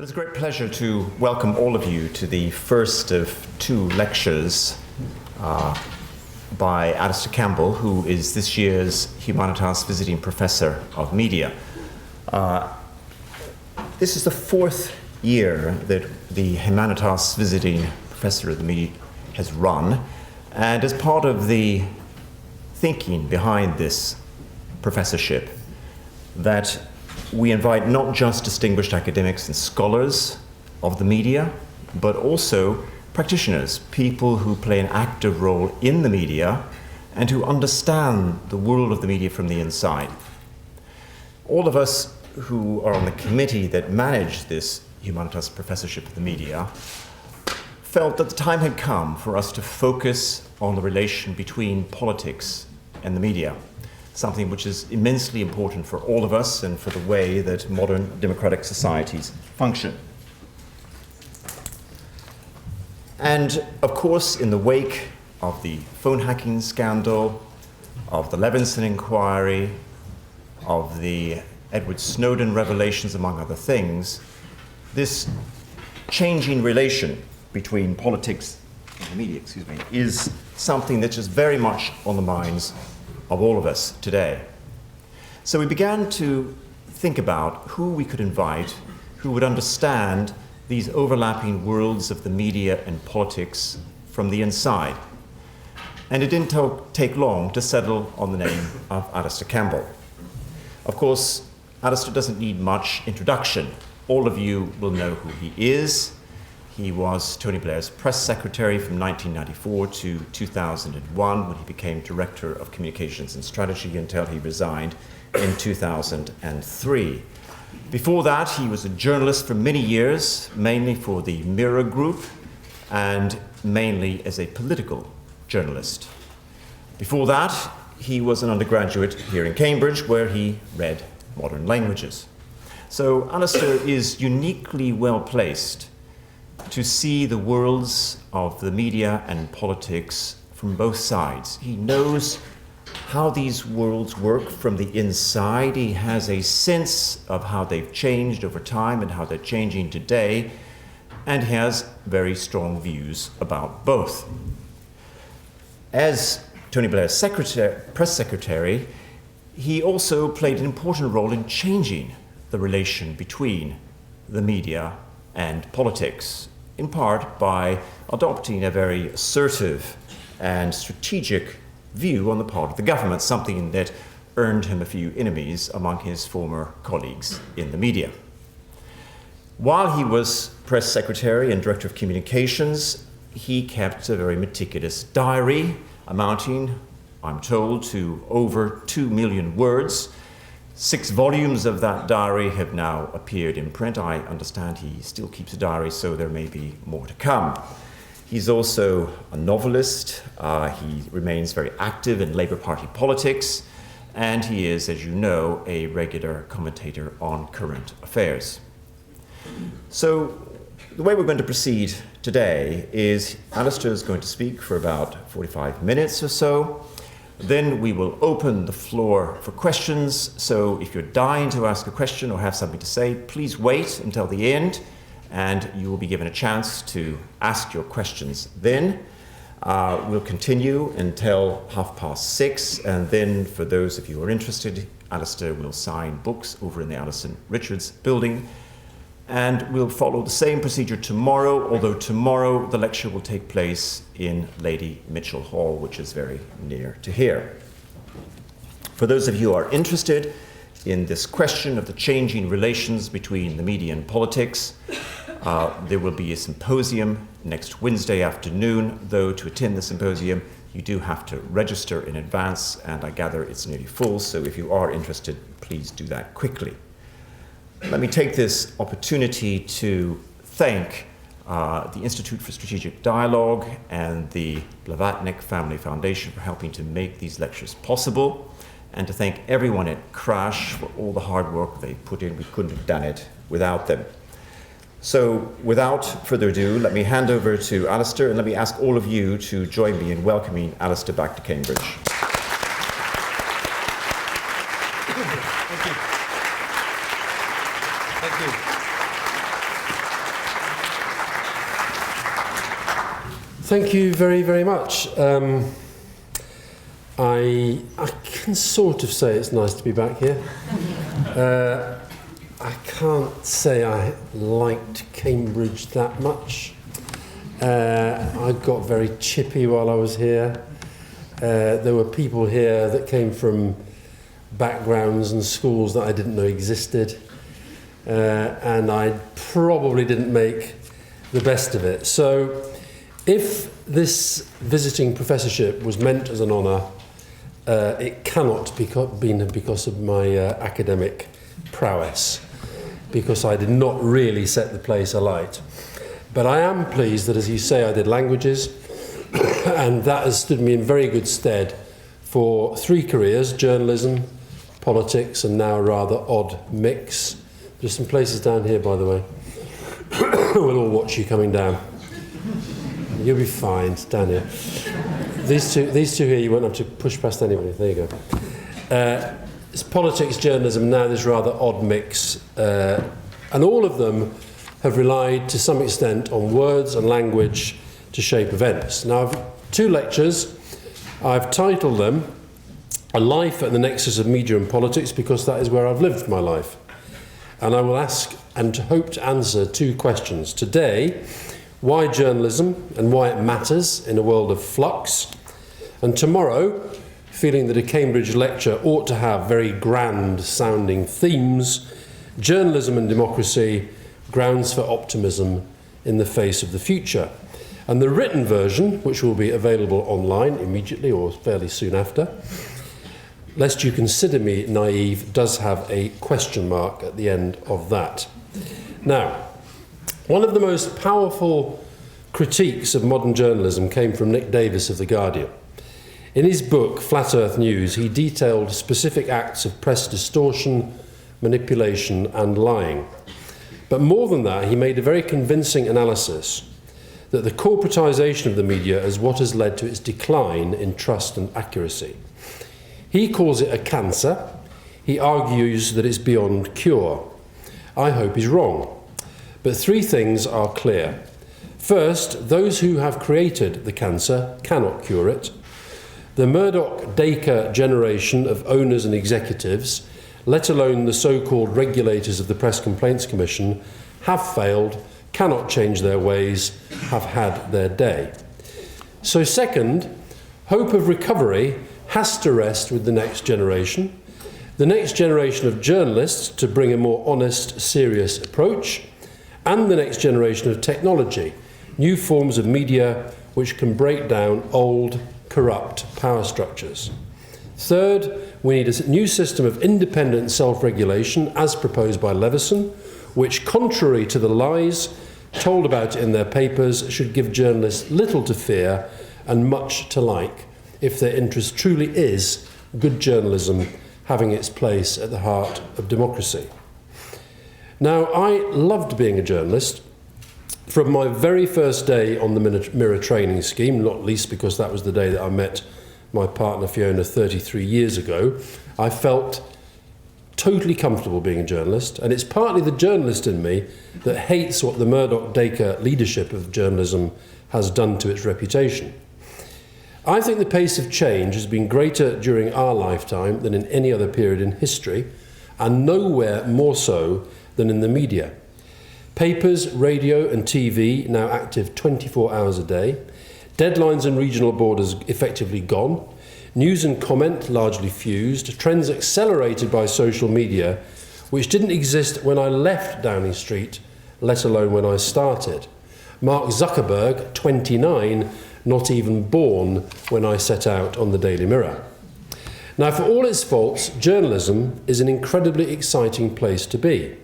Well, it's a great pleasure to welcome all of you to the first of two lectures by Alastair Campbell, who is this year's Humanitas Visiting Professor of Media. This is the fourth year that the Humanitas Visiting Professor of the Media has run, and as part of the thinking behind this professorship, that we invite not just distinguished academics and scholars of the media, but also practitioners, people who play an active role in the media and who understand the world of the media from the inside. All of us who are on the committee that manage this Humanitas Professorship of the Media felt that the time had come for us to focus on the relation between politics and the media, something which is immensely important for all of us and for the way that modern democratic societies function. And of course, in the wake of the phone hacking scandal, of the Levinson inquiry, of the Edward Snowden revelations, among other things, this changing relation between politics and the media, is something that is very much on the minds of all of us today. So we began to think about who we could invite who would understand these overlapping worlds of the media and politics from the inside. And it didn't take long to settle on the name of Alastair Campbell. Of course, Alastair doesn't need much introduction. All of you will know who he is. He was Tony Blair's press secretary from 1994 to 2001, when he became Director of Communications and Strategy until he resigned in 2003. Before that, he was a journalist for many years, mainly for the Mirror Group and mainly as a political journalist. Before that, he was an undergraduate here in Cambridge, where he read modern languages. So Alastair is uniquely well placed to see the worlds of the media and politics from both sides. He knows how these worlds work from the inside. He has a sense of how they've changed over time and how they're changing today, and he has very strong views about both. As Tony Blair's press secretary, he also played an important role in changing the relation between the media and politics, in part by adopting a very assertive and strategic view on the part of the government, something that earned him a few enemies among his former colleagues in the media. While he was press secretary and director of communications, he kept a very meticulous diary amounting, I'm told, to over 2 million words. 6 volumes of that diary have now appeared in print. I understand he still keeps a diary, so there may be more to come. He's also a novelist. He remains very active in Labour Party politics, and he is, as you know, a regular commentator on current affairs. So the way we're going to proceed today is Alastair is going to speak for about 45 minutes or so. Then we will open the floor for questions. So if you're dying to ask a question or have something to say, please wait until the end, and you will be given a chance to ask your questions then. We'll continue until 6:30, and then for those of you who are interested, Alastair will sign books over in the Alison Richards building. And we'll follow the same procedure tomorrow, although tomorrow the lecture will take place in Lady Mitchell Hall, which is very near to here. For those of you who are interested in this question of the changing relations between the media and politics, there will be a symposium next Wednesday afternoon, though to attend the symposium you do have to register in advance, and I gather it's nearly full, so if you are interested, please do that quickly. Let me take this opportunity to thank the Institute for Strategic Dialogue and the Blavatnik Family Foundation for helping to make these lectures possible, and to thank everyone at CRASSH for all the hard work they put in. We couldn't have done it without them. So without further ado, let me hand over to Alastair, and let me ask all of you to join me in welcoming Alastair back to Cambridge. Thank you. Thank you very, very much. I can sort of say it's nice to be back here. I can't say I liked Cambridge that much. I got very chippy while I was here. There were people here that came from backgrounds and schools that I didn't know existed, and I probably didn't make the best of it. So if this visiting professorship was meant as an honour, it cannot be because of my academic prowess, because I did not really set the place alight. But I am pleased that, as you say, I did languages, and that has stood me in very good stead for 3 careers: journalism, politics, and now a rather odd mix. There's some places down here, by the way. We'll all watch you coming down. You'll be fine, it's down here. These two here, you won't have to push past anybody. There you go. It's politics, journalism, now this rather odd mix. And all of them have relied to some extent on words and language to shape events. Now, I've 2 lectures. I've titled them A Life at the Nexus of Media and Politics, because that is where I've lived my life. And I will ask and hope to answer 2 questions. Today, why journalism and why it matters in a world of flux. And tomorrow, feeling that a Cambridge lecture ought to have very grand sounding themes, journalism and democracy, grounds for optimism in the face of the future. And the written version, which will be available online immediately or fairly soon after, lest you consider me naive, does have a question mark at the end of that. Now, one of the most powerful critiques of modern journalism came from Nick Davis of The Guardian. In his book, Flat Earth News, he detailed specific acts of press distortion, manipulation, and lying. But more than that, he made a very convincing analysis that the corporatisation of the media is what has led to its decline in trust and accuracy. He calls it a cancer. He argues that it's beyond cure. I hope he's wrong. But 3 things are clear. First, those who have created the cancer cannot cure it. The Murdoch-Dacre generation of owners and executives, let alone the so-called regulators of the Press Complaints Commission, have failed, cannot change their ways, have had their day. So second, hope of recovery has to rest with the next generation of journalists to bring a more honest, serious approach, and the next generation of technology, new forms of media which can break down old, corrupt power structures. Third, we need a new system of independent self-regulation, as proposed by Leveson, which, contrary to the lies told about in their papers, should give journalists little to fear and much to like, if their interest truly is good journalism having its place at the heart of democracy. Now, I loved being a journalist. From my very first day on the Mirror training scheme, not least because that was the day that I met my partner Fiona 33 years ago, I felt totally comfortable being a journalist, and it's partly the journalist in me that hates what the Murdoch-Dacre leadership of journalism has done to its reputation. I think the pace of change has been greater during our lifetime than in any other period in history, and nowhere more so than in the media. Papers, radio and TV now active 24 hours a day. Deadlines and regional borders effectively gone. News and comment largely fused. Trends accelerated by social media, which didn't exist when I left Downing Street, let alone when I started. Mark Zuckerberg, 29, not even born when I set out on the Daily Mirror. Now, for all its faults, journalism is an incredibly exciting place to be.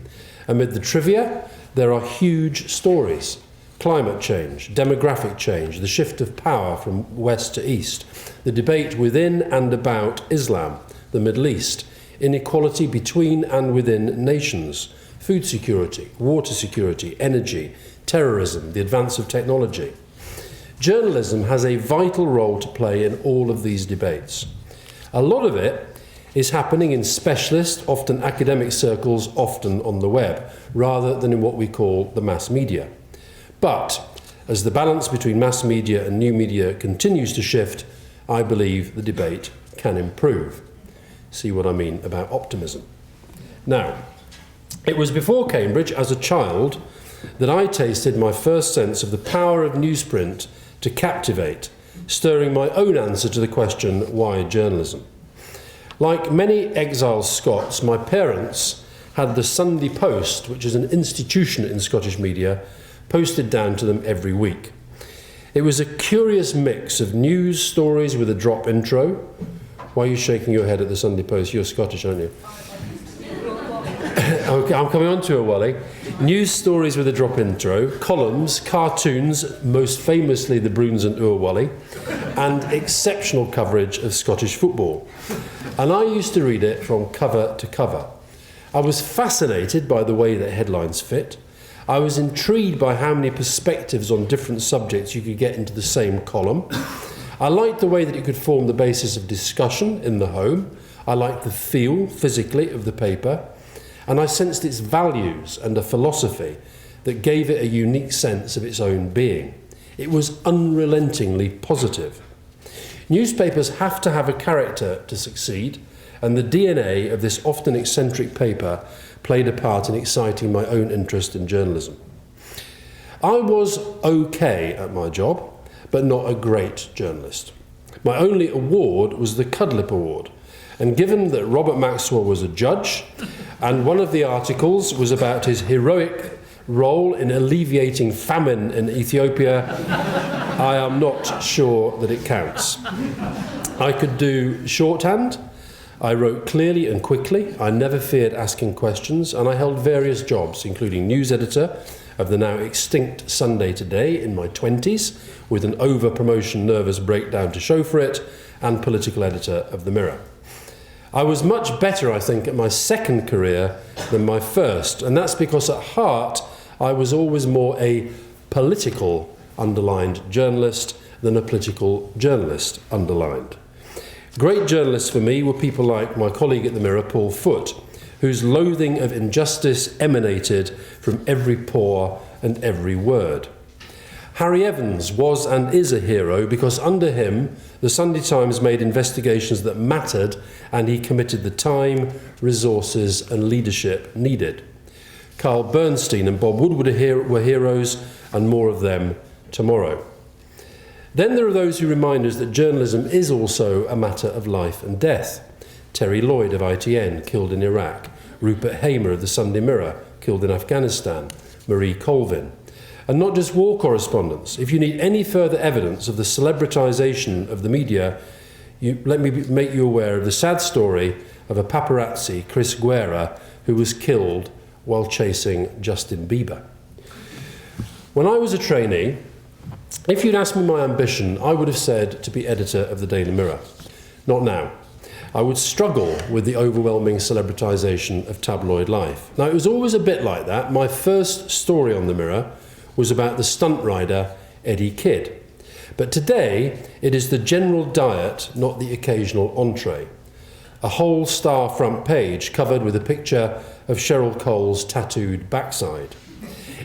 Amid the trivia, there are huge stories. Climate change, demographic change, the shift of power from west to east, the debate within and about Islam, the Middle East, inequality between and within nations, food security, water security, energy, terrorism, the advance of technology. Journalism has a vital role to play in all of these debates. A lot of it is happening in specialist, often academic circles, often on the web, rather than in what we call the mass media. But As the balance between mass media and new media continues to shift, I believe the debate can improve. See what I mean about optimism. Now, it was before Cambridge, as a child, that I tasted my first sense of the power of newsprint to captivate, stirring my own answer to the question, why journalism? Like many exiled Scots, my parents had the Sunday Post, which is an institution in Scottish media, posted down to them every week. It was a curious mix of news stories with a drop intro. Why are you shaking your head at the Sunday Post? You're Scottish, aren't you? Okay, I'm coming on to it, Wally. News stories with a drop intro, columns, cartoons, most famously the Bruins and Ur Wally, and exceptional coverage of Scottish football. And I used to read it from cover to cover. I was fascinated by the way that headlines fit. I was intrigued by how many perspectives on different subjects you could get into the same column. I liked the way that it could form the basis of discussion in the home. I liked the feel, physically, of the paper. And I sensed its values and a philosophy that gave it a unique sense of its own being. It was unrelentingly positive. Newspapers have to have a character to succeed, and the DNA of this often eccentric paper played a part in exciting my own interest in journalism. I was okay at my job, but not a great journalist. My only award was the Cudlip Award, and given that Robert Maxwell was a judge, and one of the articles was about his heroic role in alleviating famine in Ethiopia, I am not sure that it counts. I could do shorthand. I wrote clearly and quickly. I never feared asking questions, and I held various jobs, including news editor of the now extinct Sunday Today in my 20s, with an over-promotion nervous breakdown to show for it, and political editor of the Mirror. I was much better, I think, at my second career than my first, and that's because at heart I was always more a political underlined journalist than a political journalist underlined. Great journalists for me were people like my colleague at the Mirror, Paul Foote, whose loathing of injustice emanated from every pore and every word. Harry Evans was and is a hero because under him the Sunday Times made investigations that mattered, and he committed the time, resources and leadership needed. Carl Bernstein and Bob Woodward were heroes, and more of them tomorrow. Then there are those who remind us that journalism is also a matter of life and death. Terry Lloyd of ITN, killed in Iraq. Rupert Hamer of the Sunday Mirror, killed in Afghanistan. Marie Colvin. And not just war correspondents. If you need any further evidence of the celebritisation of the media, let me make you aware of the sad story of a paparazzi, Chris Guerra, who was killed while chasing Justin Bieber. When I was a trainee, if you'd asked me my ambition, I would have said to be editor of the Daily Mirror. Not now. I would struggle with the overwhelming celebritisation of tabloid life. Now, it was always a bit like that. My first story on the Mirror was about the stunt rider Eddie Kidd. But today, it is the general diet, not the occasional entree. A whole Star front page covered with a picture of Cheryl Cole's tattooed backside.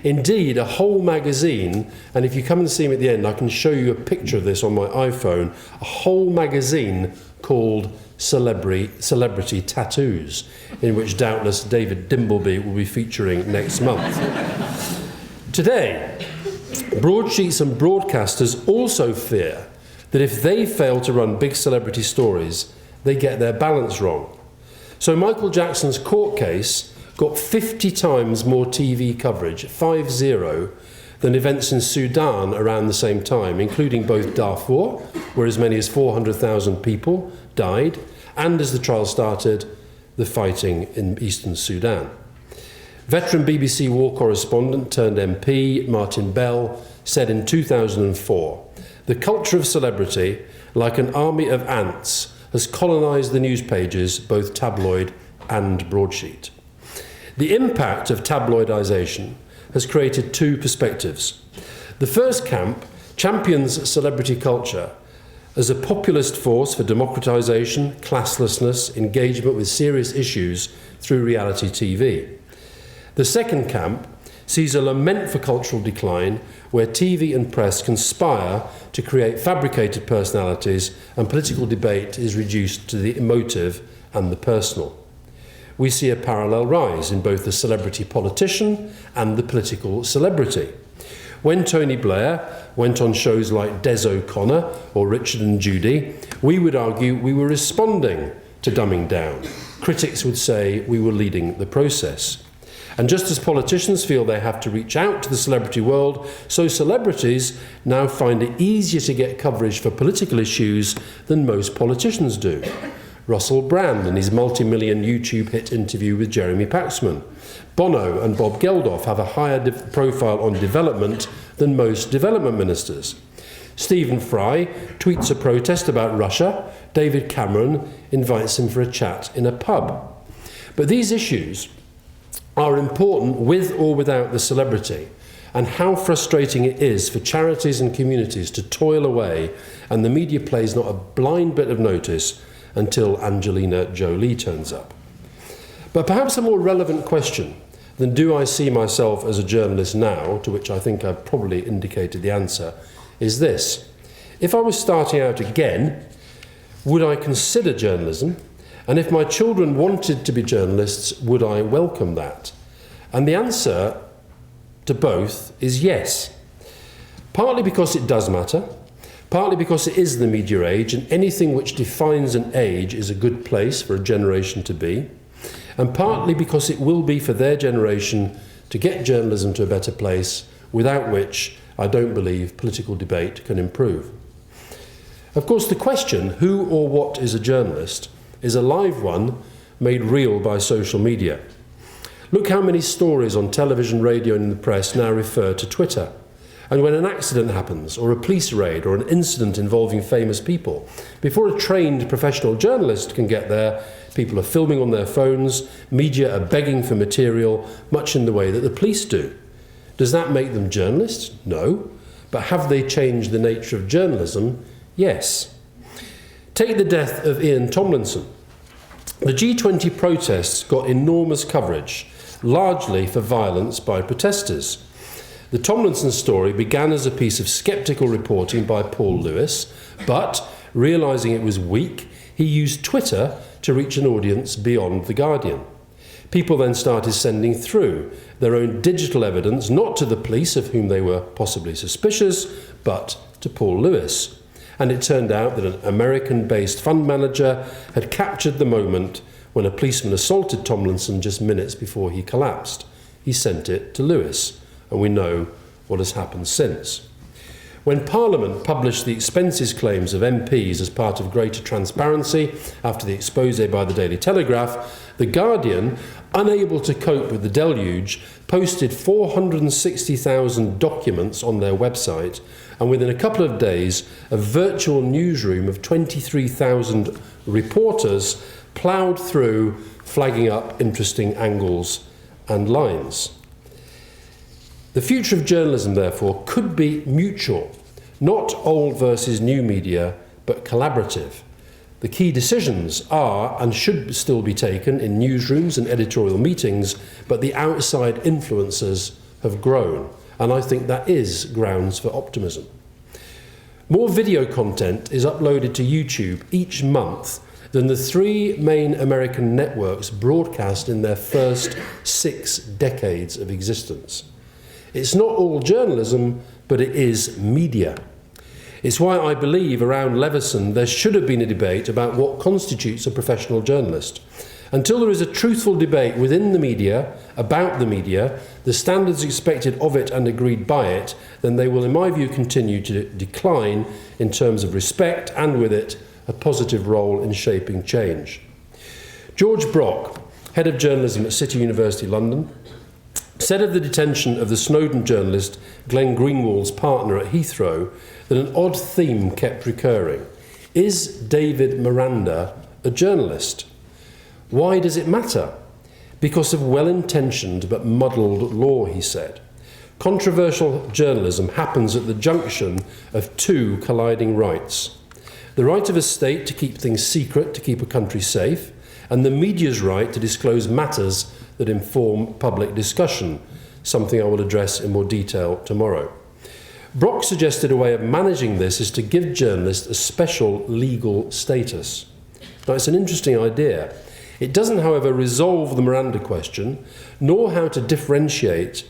Indeed, a whole magazine, and if you come and see me at the end, I can show you a picture of this on my iPhone, a whole magazine called Celebrity Tattoos, in which doubtless David Dimbleby will be featuring next month. Today, broadsheets and broadcasters also fear that if they fail to run big celebrity stories, they get their balance wrong. So Michael Jackson's court case got 50 times more TV coverage, 50, than events in Sudan around the same time, including both Darfur, where as many as 400,000 people died, and as the trial started, the fighting in eastern Sudan. Veteran BBC war correspondent turned MP Martin Bell said in 2004, "The culture of celebrity, like an army of ants, has colonised the news pages, both tabloid and broadsheet." The impact of tabloidisation has created two perspectives. The first camp champions celebrity culture as a populist force for democratisation, classlessness, engagement with serious issues through reality TV. The second camp sees a lament for cultural decline where TV and press conspire to create fabricated personalities and political debate is reduced to the emotive and the personal. We see a parallel rise in both the celebrity politician and the political celebrity. When Tony Blair went on shows like Des O'Connor or Richard and Judy, we would argue we were responding to dumbing down. Critics would say we were leading the process. And just as politicians feel they have to reach out to the celebrity world, so celebrities now find it easier to get coverage for political issues than most politicians do. Russell Brand in his multi-million YouTube hit interview with Jeremy Paxman. Bono and Bob Geldof have a higher profile on development than most development ministers. Stephen Fry tweets a protest about Russia. David Cameron invites him for a chat in a pub. But these issues are important with or without the celebrity, and how frustrating it is for charities and communities to toil away and the media plays not a blind bit of notice until Angelina Jolie turns up. But perhaps a more relevant question than do I see myself as a journalist now, to which I think I've probably indicated the answer, is this. If I was starting out again, would I consider journalism? And if my children wanted to be journalists, would I welcome that? And the answer to both is yes. Partly because it does matter, partly because it is the media age, and anything which defines an age is a good place for a generation to be, and partly because it will be for their generation to get journalism to a better place, without which I don't believe political debate can improve. Of course, the question, who or what is a journalist, is a live one made real by social media. Look how many stories on television, radio and in the press now refer to Twitter. And when an accident happens, or a police raid, or an incident involving famous people, before a trained professional journalist can get there, people are filming on their phones, media are begging for material, much in the way that the police do. Does that make them journalists? No. But have they changed the nature of journalism? Yes. Take the death of Ian Tomlinson. The G20 protests got enormous coverage, largely for violence by protesters. The Tomlinson story began as a piece of sceptical reporting by Paul Lewis, but, realising it was weak, he used Twitter to reach an audience beyond The Guardian. People then started sending through their own digital evidence, not to the police, of whom they were possibly suspicious, but to Paul Lewis. And it turned out that an American-based fund manager had captured the moment when a policeman assaulted Tomlinson just minutes before he collapsed. He sent it to Lewis, and we know what has happened since. When Parliament published the expenses claims of MPs as part of greater transparency after the exposé by the Daily Telegraph, The Guardian, unable to cope with the deluge, posted 460,000 documents on their website, and within a couple of days, a virtual newsroom of 23,000 reporters ploughed through, flagging up interesting angles and lines. The future of journalism, therefore, could be mutual, not old versus new media, but collaborative. The key decisions are and should still be taken in newsrooms and editorial meetings, but the outside influences have grown, and I think that is grounds for optimism. More video content is uploaded to YouTube each month than the three main American networks broadcast in their first 6 decades of existence. It's not all journalism, but it is media. It's why I believe around Leveson there should have been a debate about what constitutes a professional journalist. Until there is a truthful debate within the media, about the media, the standards expected of it and agreed by it, then they will, in my view, continue to decline in terms of respect and with it a positive role in shaping change. George Brock, head of journalism at City University London, said of the detention of the Snowden journalist Glenn Greenwald's partner at Heathrow that an odd theme kept recurring. Is David Miranda a journalist? Why does it matter? Because of well-intentioned but muddled law, he said. Controversial journalism happens at the junction of two colliding rights. The right of a state to keep things secret, to keep a country safe, and the media's right to disclose matters that inform public discussion, something I will address in more detail tomorrow. Brock suggested a way of managing this is to give journalists a special legal status. Now, it's an interesting idea. It doesn't, however, resolve the Miranda question, nor how to differentiate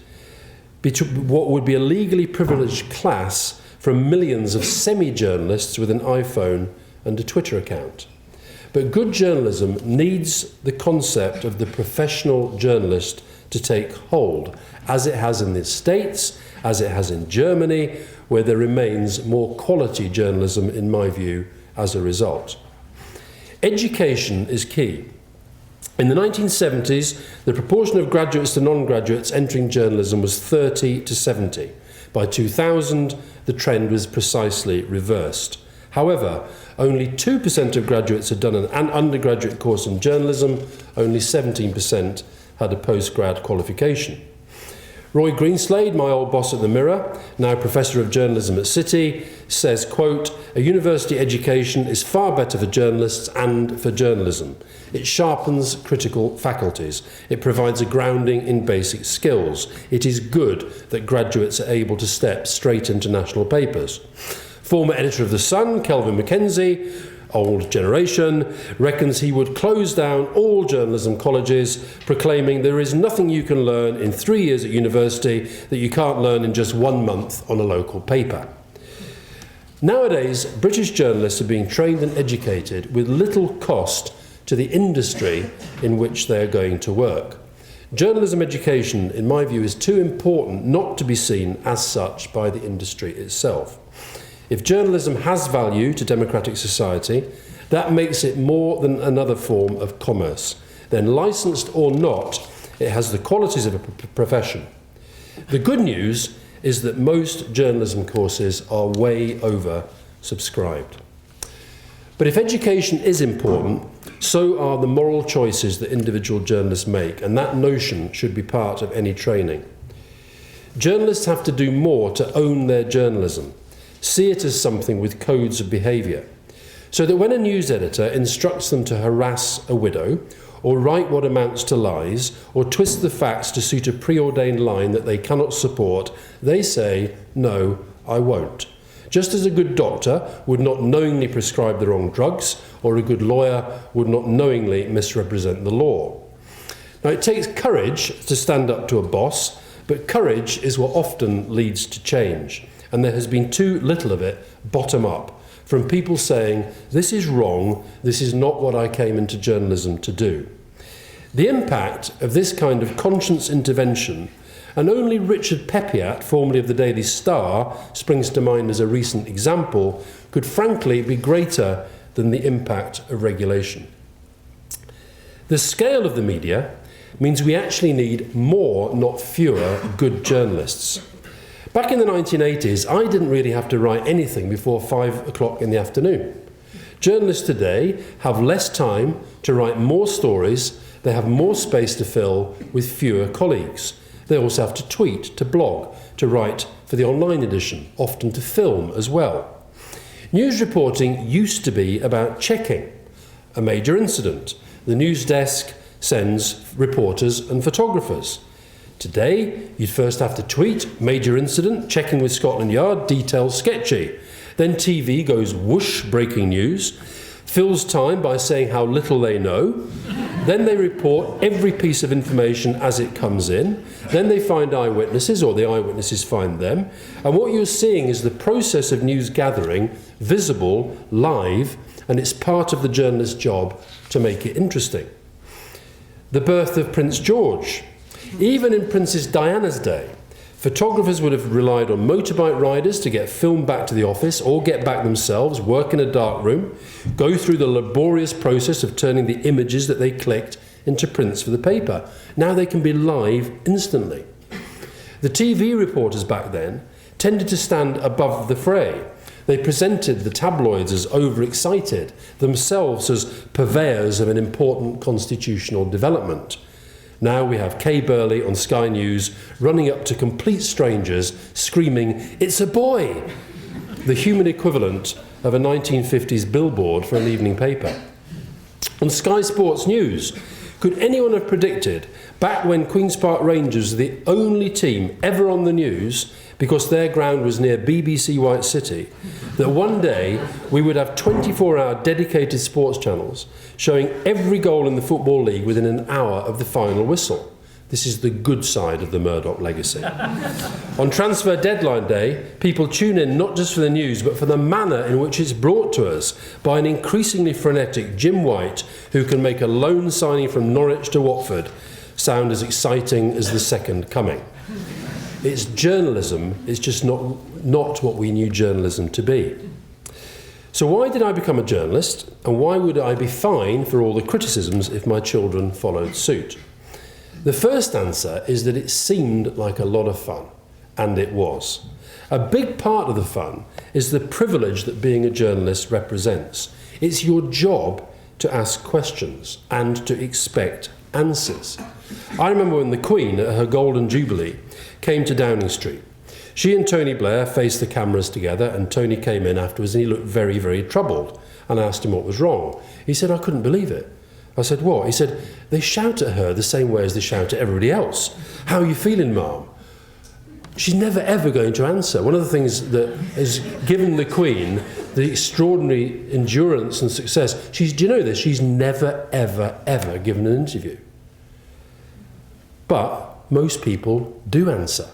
between what would be a legally privileged class from millions of semi-journalists with an iPhone and a Twitter account. But good journalism needs the concept of the professional journalist to take hold, as it has in the States, as it has in Germany, where there remains more quality journalism, in my view, as a result. Education is key. In the 1970s, the proportion of graduates to non-graduates entering journalism was 30 to 70. By 2000, the trend was precisely reversed. However, only 2% of graduates had done an undergraduate course in journalism, only 17% had a postgrad qualification. Roy Greenslade, my old boss at the Mirror, now Professor of Journalism at City, says, quote, "A university education is far better for journalists and for journalism. It sharpens critical faculties. It provides a grounding in basic skills. It is good that graduates are able to step straight into national papers." Former editor of The Sun, Kelvin Mackenzie, old generation, reckons he would close down all journalism colleges, proclaiming there is nothing you can learn in 3 years at university that you can't learn in just 1 month on a local paper. Nowadays, British journalists are being trained and educated with little cost to the industry in which they are going to work. Journalism education, in my view, is too important not to be seen as such by the industry itself. If journalism has value to democratic society, that makes it more than another form of commerce. Then, licensed or not, it has the qualities of a profession. The good news is that most journalism courses are way over subscribed. But if education is important, so are the moral choices that individual journalists make, and that notion should be part of any training. Journalists have to do more to own their journalism. See it as something with codes of behaviour, so that when a news editor instructs them to harass a widow, or write what amounts to lies, or twist the facts to suit a preordained line that they cannot support, they say, "No, I won't." Just as a good doctor would not knowingly prescribe the wrong drugs, or a good lawyer would not knowingly misrepresent the law. Now, it takes courage to stand up to a boss, but courage is what often leads to change. And there has been too little of it bottom up, from people saying, "This is wrong, this is not what I came into journalism to do." The impact of this kind of conscience intervention, and only Richard Pepiat, formerly of the Daily Star, springs to mind as a recent example, could frankly be greater than the impact of regulation. The scale of the media means we actually need more, not fewer, good journalists. Back in the 1980s, I didn't really have to write anything before 5 o'clock in the afternoon. Journalists today have less time to write more stories, they have more space to fill with fewer colleagues. They also have to tweet, to blog, to write for the online edition, often to film as well. News reporting used to be about checking a major incident. The news desk sends reporters and photographers. Today, you'd first have to tweet, major incident, checking with Scotland Yard, details sketchy. Then TV goes whoosh, breaking news, fills time by saying how little they know. Then they report every piece of information as it comes in. Then they find eyewitnesses, or the eyewitnesses find them. And what you're seeing is the process of news gathering, visible, live, and it's part of the journalist's job to make it interesting. The birth of Prince George. Even in Princess Diana's day, photographers would have relied on motorbike riders to get film back to the office or get back themselves, work in a dark room, go through the laborious process of turning the images that they clicked into prints for the paper. Now they can be live instantly. The TV reporters back then tended to stand above the fray. They presented the tabloids as overexcited, themselves as purveyors of an important constitutional development. Now we have Kay Burley on Sky News running up to complete strangers screaming, "It's a boy!" the human equivalent of a 1950s billboard for an evening paper. On Sky Sports News, Could anyone have predicted, back when Queen's Park Rangers were the only team ever on the news because their ground was near BBC White City, that one day we would have 24-hour dedicated sports channels showing every goal in the Football League within an hour of the final whistle? This is the good side of the Murdoch legacy. On transfer deadline day, people tune in not just for the news, but for the manner in which it's brought to us by an increasingly frenetic Jim White, who can make a loan signing from Norwich to Watford sound as exciting as the second coming. It's journalism, it's just not what we knew journalism to be. So why did I become a journalist, and why would I be fine for all the criticisms if my children followed suit? The first answer is that it seemed like a lot of fun, and it was. A big part of the fun is the privilege that being a journalist represents. It's your job to ask questions and to expect answers. I remember when the Queen, at her Golden Jubilee, came to Downing Street. She and Tony Blair faced the cameras together, and Tony came in afterwards and he looked very, very troubled. And I asked him what was wrong. He said, "I couldn't believe it." I said, "What?" He said, "They shout at her the same way as they shout at everybody else. How are you feeling, Mum?" She's never ever going to answer. One of the things that has given the Queen the extraordinary endurance and success, do you know this? She's never, ever, ever given an interview. But most people do answer.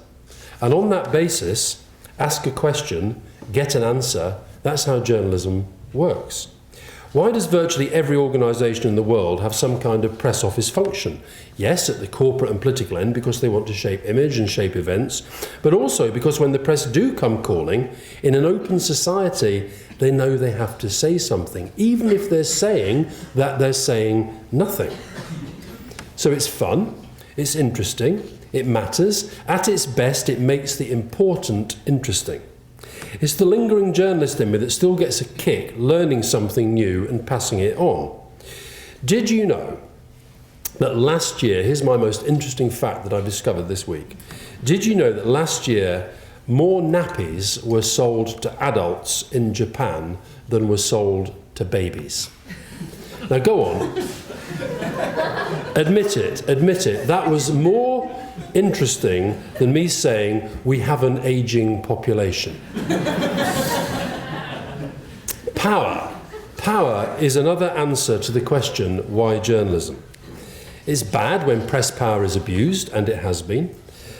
And on that basis, ask a question, get an answer. That's how journalism works. Why does virtually every organisation in the world have some kind of press office function? Yes, at the corporate and political end, because they want to shape image and shape events, but also because when the press do come calling, in an open society, they know they have to say something, even if they're saying that they're saying nothing. So it's fun, it's interesting, it matters. At its best, it makes the important interesting. It's the lingering journalist in me that still gets a kick learning something new and passing it on. Did you know that last year, here's my most interesting fact that I discovered this week. Did you know that last year more nappies were sold to adults in Japan than were sold to babies? Now go on. Admit it. That was more interesting than me saying we have an ageing population. Power is another answer to the question, why journalism? It's bad when press power is abused, and it has been,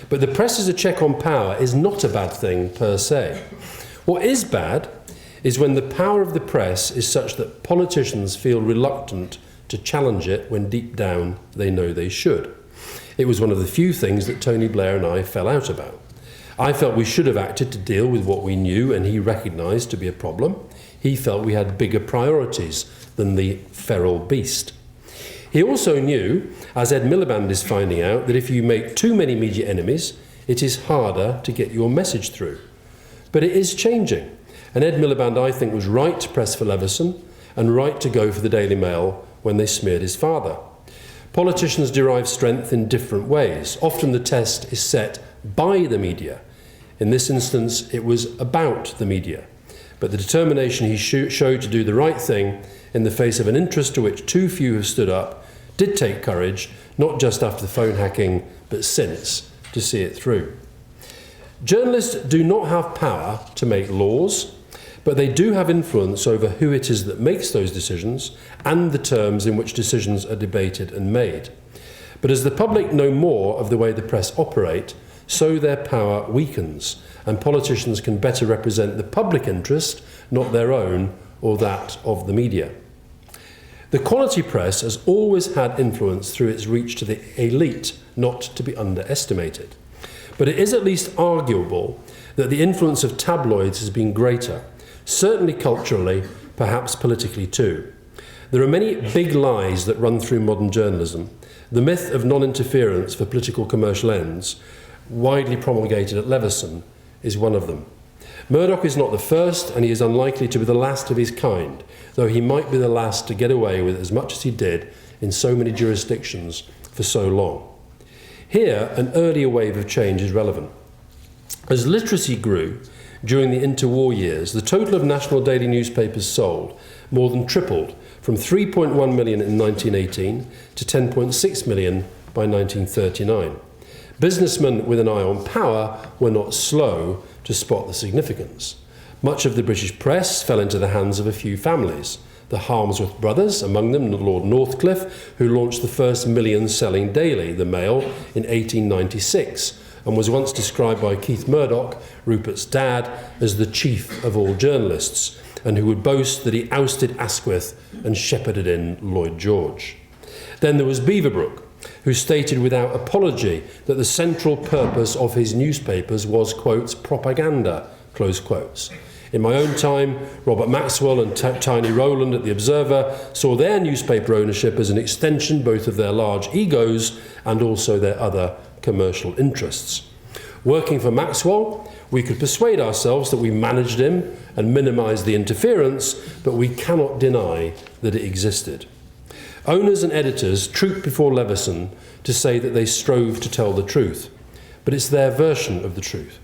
but the press as a check on power is not a bad thing per se. What is bad is when the power of the press is such that politicians feel reluctant to challenge it when deep down they know they should. It was one of the few things that Tony Blair and I fell out about. I felt we should have acted to deal with what we knew and he recognised to be a problem. He felt we had bigger priorities than the feral beast. He also knew, as Ed Miliband is finding out, that if you make too many media enemies, it is harder to get your message through. But it is changing. And Ed Miliband, I think, was right to press for Leveson and right to go for the Daily Mail when they smeared his father. Politicians derive strength in different ways. Often the test is set by the media. In this instance, it was about the media. But the determination he showed to do the right thing in the face of an interest to which too few have stood up did take courage, not just after the phone hacking, but since, to see it through. Journalists do not have power to make laws, but they do have influence over who it is that makes those decisions and the terms in which decisions are debated and made. But as the public know more of the way the press operate, so their power weakens, and politicians can better represent the public interest, not their own or that of the media. The quality press has always had influence through its reach to the elite, not to be underestimated. But it is at least arguable that the influence of tabloids has been greater, certainly culturally, perhaps politically too. There are many big lies that run through modern journalism. The myth of non-interference for political commercial ends, widely promulgated at Leveson, is one of them. Murdoch is not the first, and he is unlikely to be the last of his kind, though he might be the last to get away with as much as he did in so many jurisdictions for so long. Here, an earlier wave of change is relevant. As literacy grew during the interwar years, the total of national daily newspapers sold more than tripled from 3.1 million in 1918 to 10.6 million by 1939. Businessmen with an eye on power were not slow to spot the significance. Much of the British press fell into the hands of a few families. The Harmsworth brothers, among them Lord Northcliffe, who launched the first million-selling daily, The Mail, in 1896, and was once described by Keith Murdoch, Rupert's dad, as the chief of all journalists, and who would boast that he ousted Asquith and shepherded in Lloyd George. Then there was Beaverbrook, who stated without apology that the central purpose of his newspapers was, quotes, propaganda, close quotes. In my own time, Robert Maxwell and Tiny Rowland at The Observer saw their newspaper ownership as an extension both of their large egos and also their other commercial interests. Working for Maxwell, we could persuade ourselves that we managed him and minimised the interference, but we cannot deny that it existed. Owners and editors trooped before Leveson to say that they strove to tell the truth, but it's their version of the truth.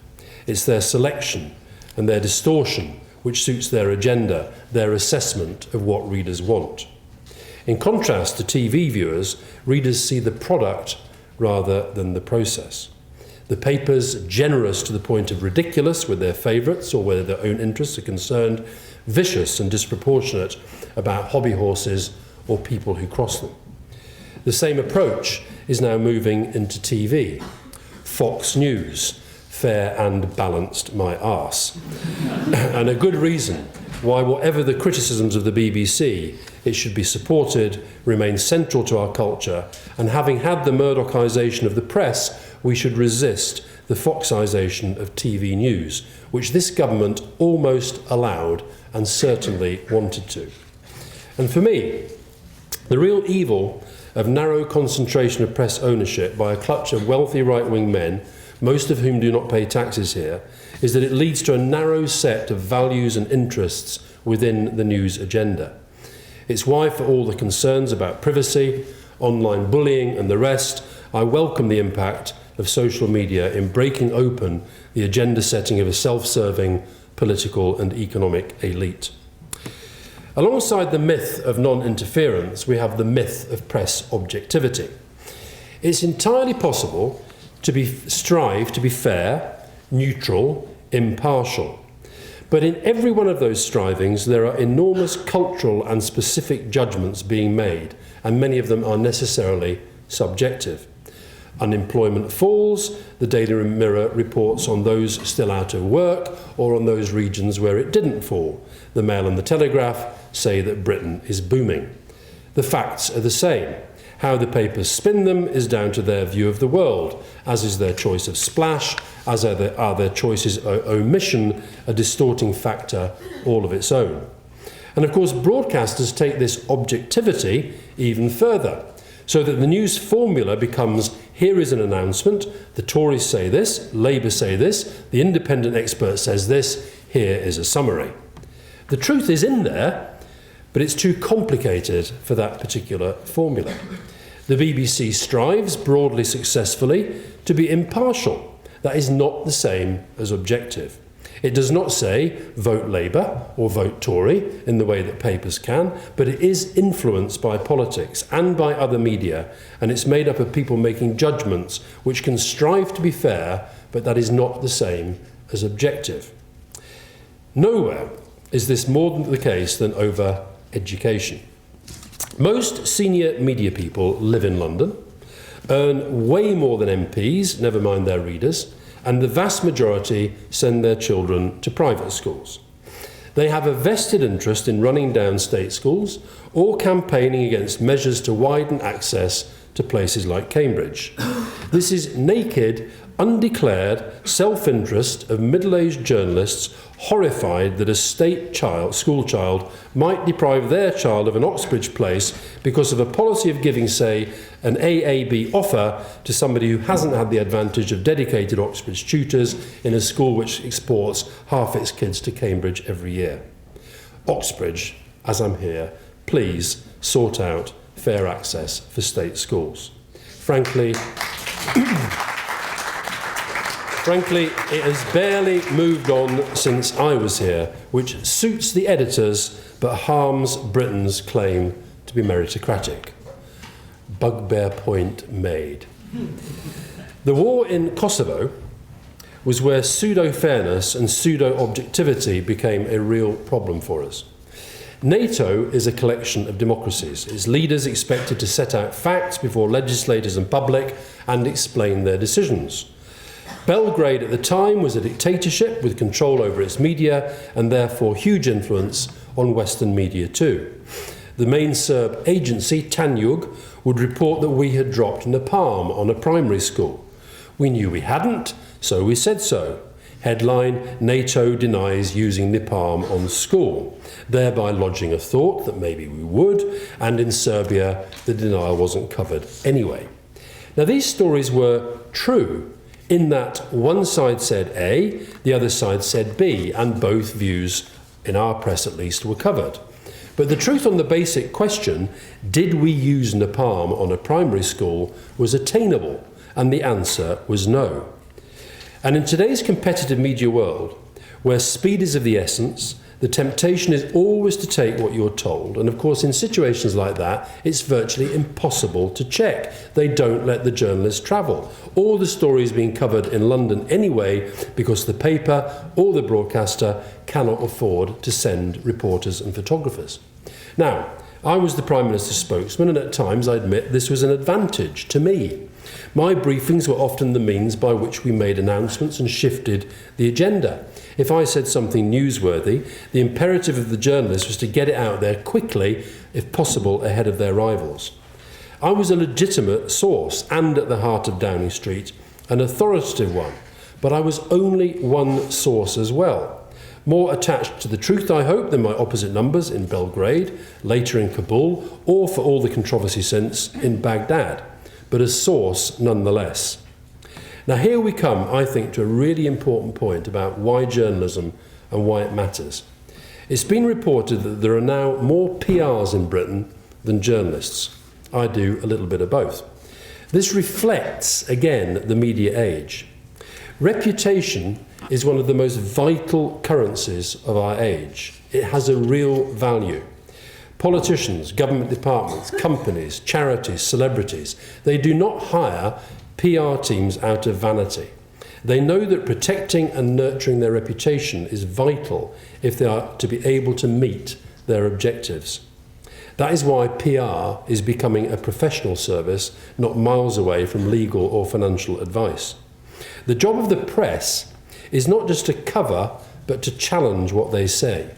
It's their selection and their distortion which suits their agenda, their assessment of what readers want. In contrast to TV viewers, readers see the product rather than the process. The papers, generous to the point of ridiculous with their favourites or where their own interests are concerned, vicious and disproportionate about hobby horses or people who cross them. The same approach is now moving into TV. Fox News, fair and balanced my arse. And a good reason why, whatever the criticisms of the BBC, it should be supported, remain central to our culture, and having had the Murdochization of the press, we should resist the Foxization of TV news, which this government almost allowed and certainly wanted to. And for me, the real evil of narrow concentration of press ownership by a clutch of wealthy right-wing men, most of whom do not pay taxes here, is that it leads to a narrow set of values and interests within the news agenda. It's why, for all the concerns about privacy, online bullying and the rest, I welcome the impact of social media in breaking open the agenda setting of a self-serving political and economic elite. Alongside the myth of non-interference, we have the myth of press objectivity. It's entirely possible to strive to be fair, neutral, impartial. But in every one of those strivings, there are enormous cultural and specific judgments being made, and many of them are necessarily subjective. Unemployment falls, the Daily Mirror reports on those still out of work or on those regions where it didn't fall. The Mail and the Telegraph say that Britain is booming. The facts are the same. How the papers spin them is down to their view of the world, as is their choice of splash, as are their choices of omission, a distorting factor all of its own. And of course, broadcasters take this objectivity even further, so that the news formula becomes, here is an announcement, the Tories say this, Labour say this, the independent expert says this, here is a summary. The truth is in there, but it's too complicated for that particular formula. The BBC strives, broadly successfully, to be impartial. That is not the same as objective. It does not say vote Labour or vote Tory in the way that papers can, but it is influenced by politics and by other media, and it's made up of people making judgments which can strive to be fair, but that is not the same as objective. Nowhere is this more the case than over education. Most senior media people live in London, earn way more than MPs, never mind their readers, and the vast majority send their children to private schools. They have a vested interest in running down state schools or campaigning against measures to widen access to places like Cambridge. This is naked, undeclared self-interest of middle-aged journalists horrified that a state school child might deprive their child of an Oxbridge place because of a policy of giving, say, an AAB offer to somebody who hasn't had the advantage of dedicated Oxbridge tutors in a school which exports half its kids to Cambridge every year. Oxbridge, as I'm here, please sort out fair access for state schools. Frankly, it has barely moved on since I was here, which suits the editors but harms Britain's claim to be meritocratic. Bugbear point made. The war in Kosovo was where pseudo-fairness and pseudo-objectivity became a real problem for us. NATO is a collection of democracies. Its leaders expected to set out facts before legislators and public and explain their decisions. Belgrade at the time was a dictatorship with control over its media and therefore huge influence on Western media too. The main Serb agency, Tanjug, would report that we had dropped napalm on a primary school. We knew we hadn't, so we said so. Headline, NATO denies using napalm on school, thereby lodging a thought that maybe we would, and in Serbia the denial wasn't covered anyway. Now these stories were true in that one side said A, the other side said B, and both views, in our press at least, were covered. But the truth on the basic question, did we use napalm on a primary school, was attainable, and the answer was no. And in today's competitive media world, where speed is of the essence, the temptation is always to take what you're told. And of course, in situations like that, it's virtually impossible to check. They don't let the journalists travel. All the stories being covered in London anyway, because the paper or the broadcaster cannot afford to send reporters and photographers. Now, I was the Prime Minister's spokesman, and at times, I admit, this was an advantage to me. My briefings were often the means by which we made announcements and shifted the agenda. If I said something newsworthy, the imperative of the journalist was to get it out there quickly, if possible, ahead of their rivals. I was a legitimate source and at the heart of Downing Street, an authoritative one, but I was only one source as well. More attached to the truth, I hope, than my opposite numbers in Belgrade, later in Kabul, or for all the controversy since, in Baghdad, but a source nonetheless. Now here we come, I think, to a really important point about why journalism and why it matters. It's been reported that there are now more PRs in Britain than journalists. I do a little bit of both. This reflects, again, the media age. Reputation is one of the most vital currencies of our age. It has a real value. Politicians, government departments, companies, charities, celebrities, they do not hire PR teams out of vanity. They know that protecting and nurturing their reputation is vital if they are to be able to meet their objectives. That is why PR is becoming a professional service, not miles away from legal or financial advice. The job of the press is not just to cover, but to challenge what they say.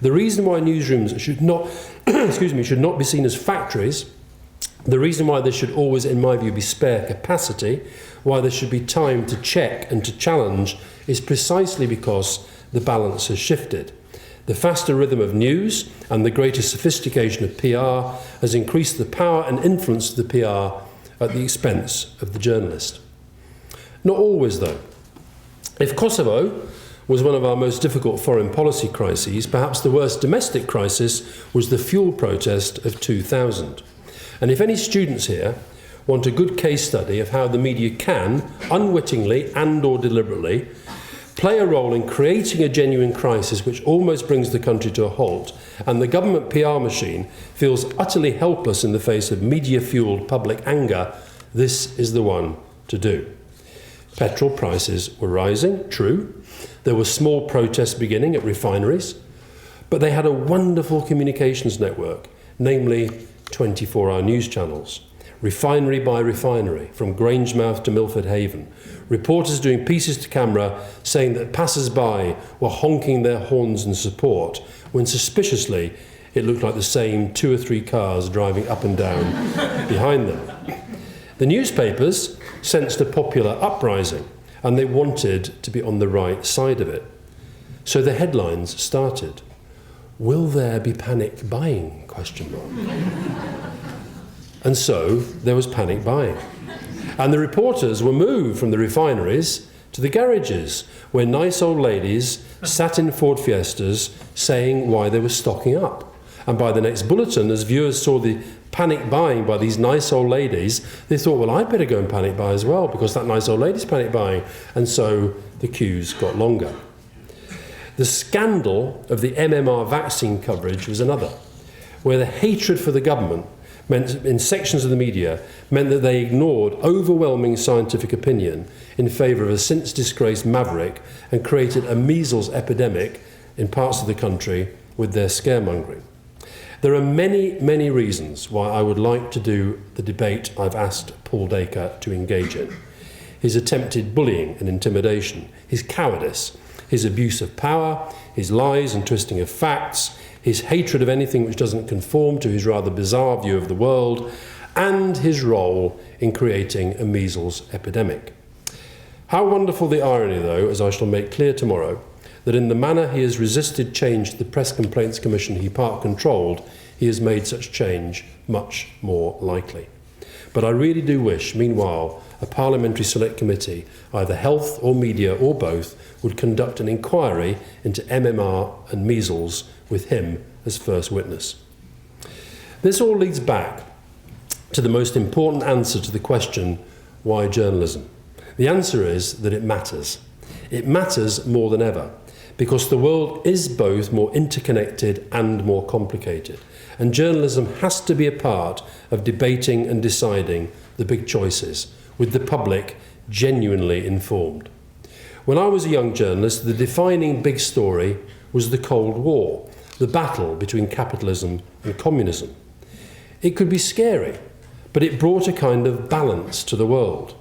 The reason why newsrooms should not, should not be seen as factories, the reason why there should always, in my view, be spare capacity, why there should be time to check and to challenge, is precisely because the balance has shifted. The faster rhythm of news and the greater sophistication of PR has increased the power and influence of the PR at the expense of the journalist. Not always, though. If Kosovo was one of our most difficult foreign policy crises, perhaps the worst domestic crisis was the fuel protest of 2000. And if any students here want a good case study of how the media can, unwittingly and or deliberately, play a role in creating a genuine crisis which almost brings the country to a halt, and the government PR machine feels utterly helpless in the face of media-fueled public anger, this is the one to do. Petrol prices were rising, true. There were small protests beginning at refineries, but they had a wonderful communications network, namely 24-hour news channels, refinery by refinery, from Grangemouth to Milford Haven, reporters doing pieces to camera saying that passers-by were honking their horns in support, when suspiciously it looked like the same 2 or 3 cars driving up and down behind them. The newspapers sensed a popular uprising, and they wanted to be on the right side of it. So the headlines started. Will there be panic buying? ? And so there was panic buying. And the reporters were moved from the refineries to the garages, where nice old ladies sat in Ford Fiestas saying why they were stocking up. And by the next bulletin, as viewers saw the panic buying by these nice old ladies, they thought, well, I'd better go and panic buy as well, because that nice old lady's panic buying. And so the queues got longer. The scandal of the MMR vaccine coverage was another, where the hatred for the government meant, in sections of the media, meant that they ignored overwhelming scientific opinion in favour of a since-disgraced maverick and created a measles epidemic in parts of the country with their scaremongering. There are many, many reasons why I would like to do the debate I've asked Paul Dacre to engage in. His attempted bullying and intimidation, his cowardice, his abuse of power, his lies and twisting of facts, his hatred of anything which doesn't conform to his rather bizarre view of the world, and his role in creating a measles epidemic. How wonderful the irony, though, as I shall make clear tomorrow, that in the manner he has resisted change to the Press Complaints Commission he part-controlled, he has made such change much more likely. But I really do wish, meanwhile, a parliamentary select committee, either health or media or both, would conduct an inquiry into MMR and measles with him as first witness. This all leads back to the most important answer to the question, why journalism? The answer is that it matters. It matters more than ever, because the world is both more interconnected and more complicated, and journalism has to be a part of debating and deciding the big choices, with the public genuinely informed. When I was a young journalist, the defining big story was the Cold War, the battle between capitalism and communism. It could be scary, but it brought a kind of balance to the world.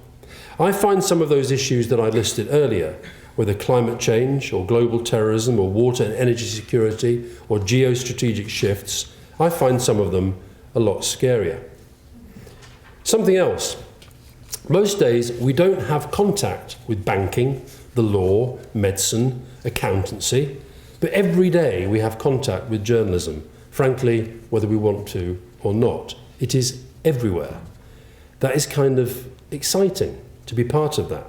I find some of those issues that I listed earlier, whether climate change or global terrorism or water and energy security or geostrategic shifts, I find some of them a lot scarier. Something else. Most days we don't have contact with banking, the law, medicine, accountancy, but every day we have contact with journalism, frankly, whether we want to or not. It is everywhere. That is kind of exciting to be part of that.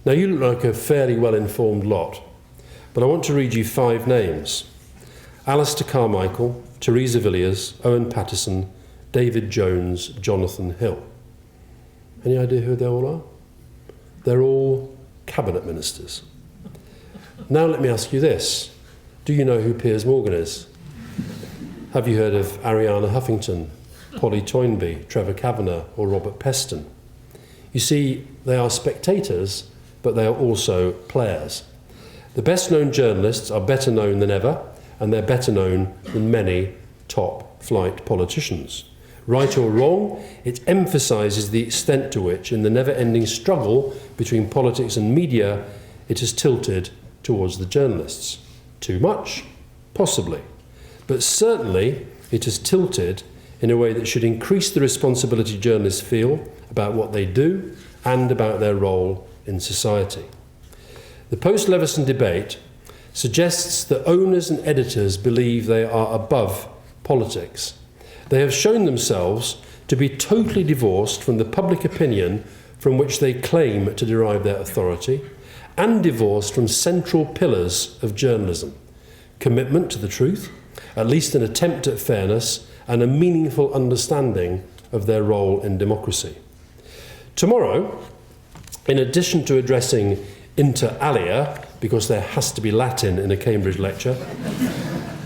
Now, you look like a fairly well-informed lot, but I want to read you 5 names. Alastair Carmichael, Theresa Villiers, Owen Paterson, David Jones, Jonathan Hill. Any idea who they all are? They're all cabinet ministers. Now let me ask you this. Do you know who Piers Morgan is? Have you heard of Arianna Huffington, Polly Toynbee, Trevor Kavanagh or Robert Peston? You see, they are spectators, but they are also players. The best-known journalists are better known than ever, and they're better known than many top-flight politicians. Right or wrong, it emphasises the extent to which, in the never-ending struggle between politics and media, it has tilted towards the journalists. Too much? Possibly. But certainly it has tilted in a way that should increase the responsibility journalists feel about what they do and about their role in society. The post-Leveson debate suggests that owners and editors believe they are above politics. They have shown themselves to be totally divorced from the public opinion from which they claim to derive their authority, and divorced from central pillars of journalism: commitment to the truth, at least an attempt at fairness, and a meaningful understanding of their role in democracy. Tomorrow, in addition to addressing inter alia, because there has to be Latin in a Cambridge lecture,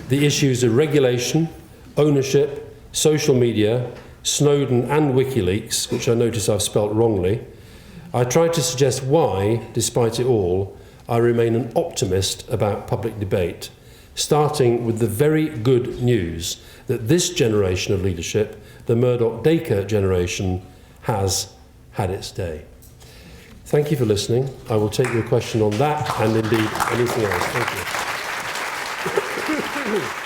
the issues of regulation, ownership, social media, Snowden and WikiLeaks, which I notice I've spelt wrongly, I try to suggest why, despite it all, I remain an optimist about public debate, starting with the very good news that this generation of leadership, the Murdoch-Dacre generation, has had its day. Thank you for listening. I will take your question on that and indeed anything else. Thank you.